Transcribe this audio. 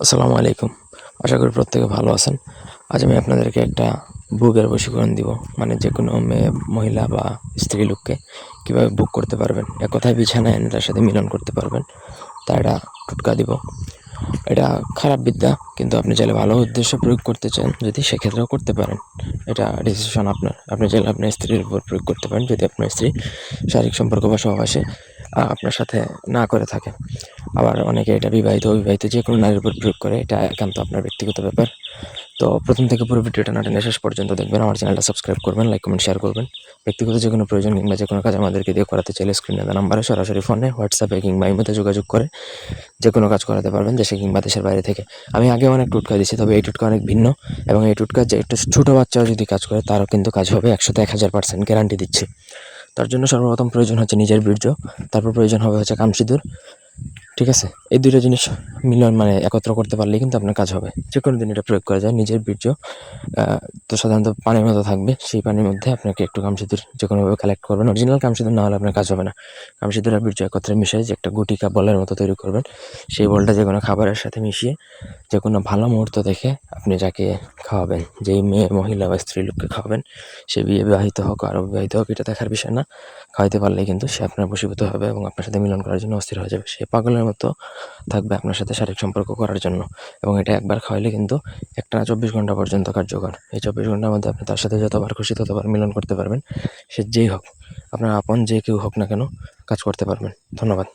আসসালামু আলাইকুম। আশা করি প্রত্যেকে ভালো আছেন। আজ আমি আপনাদেরকে একটা বুকের বশীকরণ দিব। মানে যেকোনো মেয়ে, মহিলা বা স্ত্রীলোককে কীভাবে বুক করতে পারবেন। এক কথায় বিছানায় এনে তার সাথে মিলন করতে পারবেন। তার একটা টোটকা দিব। এটা খারাপ বিদ্যা, কিন্তু আপনি চাইলে ভালো উদ্দেশ্যে প্রয়োগ করতে চান যদি সেক্ষেত্রেও করতে পারেন। এটা ডিসিশন আপনার। আপনি চাইলে আপনার স্ত্রীর উপর প্রয়োগ করতে পারেন যদি আপনার স্ত্রী শারীরিক সম্পর্ক বা সহবাসে আপনার সাথে না করে থাকে। আবার অনেকে এটা বিবাহিত অবিবাহিত যে কোনো নারীর উপর প্রয়োগ করে। এটা একান্ত আপনার ব্যক্তিগত ব্যাপার। তো প্রথম থেকে পুরো ভিডিওটা না টেনে শেষ পর্যন্ত দেখবেন। আমার চ্যানেলটা সাবস্ক্রাইব করবেন, লাইক কমেন্ট শেয়ার করবেন। ব্যক্তিগত যে কোনো প্রয়োজন কিংবা যে কোনো কাজ আমাদেরকে দিয়ে করাতে চাইলে স্ক্রিনে দেওয়া নাম্বারে সরাসরি ফোনে, হোয়াটসঅ্যাপে কিংবা ইমোতে যোগাযোগ করে যে কোনো কাজ করাতে পারবেন, দেশে কিংবা দেশের বাইরে থেকে। আমি আগে অনেক টোটকা দিয়েছি, তবে এই টোটকা অনেক ভিন্ন, এবং এই টোটকা যে একটা ছোটো বাচ্চাও যদি কাজ করে তারও কিন্তু কাজ হবে 100-1000% গ্যারান্টি দিচ্ছি। তার জন্য সর্বপ্রথম প্রয়োজন হচ্ছে নিজের বীর্য, তারপর প্রয়োজন হবে হচ্ছে কামসিঁদুর। ঠিক আছে, এই দুইটা জিনিস মিলন মানে একত্র করতে পারলেই কিন্তু আপনার কাজ হবে। যে কোনো দিন এটা প্রয়োগ করা যায়। নিজের বীর্য তো সাধারণত পানির মতো থাকবে, সেই পানির মধ্যে আপনাকে একটু কামসিঁদুর যে কোনোভাবে কালেক্ট করবেন। অরিজিনাল কামসিঁদুর না হলে আপনার কাজ হবে না। কামসিঁদুর আর বীর্য একত্রে মিশিয়ে যে একটা গুটিকা বলের মতো তৈরি করবেন। সেই বলটা যে কোনো খাবারের সাথে মিশিয়ে যে কোনো ভালো মুহূর্ত দেখে আপনি যাকে খাওয়াবেন, যেই মেয়ে, মহিলা বা স্ত্রী লোককে খাওয়াবেন, সে বিবাহিত হোক আর অবিবাহিত হোক এটা দেখার বিষয় না। খাওয়াইতে পারলেই কিন্তু সে আপনার বশীভূত হবে এবং আপনার সাথে মিলন করার জন্য অস্থির হয়ে যাবে। সে পাগলের মতো থাকবে আপনার সাথে শারীরিক সম্পর্ক করার জন্য। এবং এটা একবার খাওয়াইলে কিন্তু একটানা 24 ঘন্টা পর্যন্ত কার্যকর। এই 24 ঘন্টার মধ্যে আপনি তার সাথে যতবার খুশি ততবার মিলন করতে পারবেন। সে যেই হোক, আপনার আপন যে কেউ হোক না কেন, কাজ করতে পারবেন। ধন্যবাদ।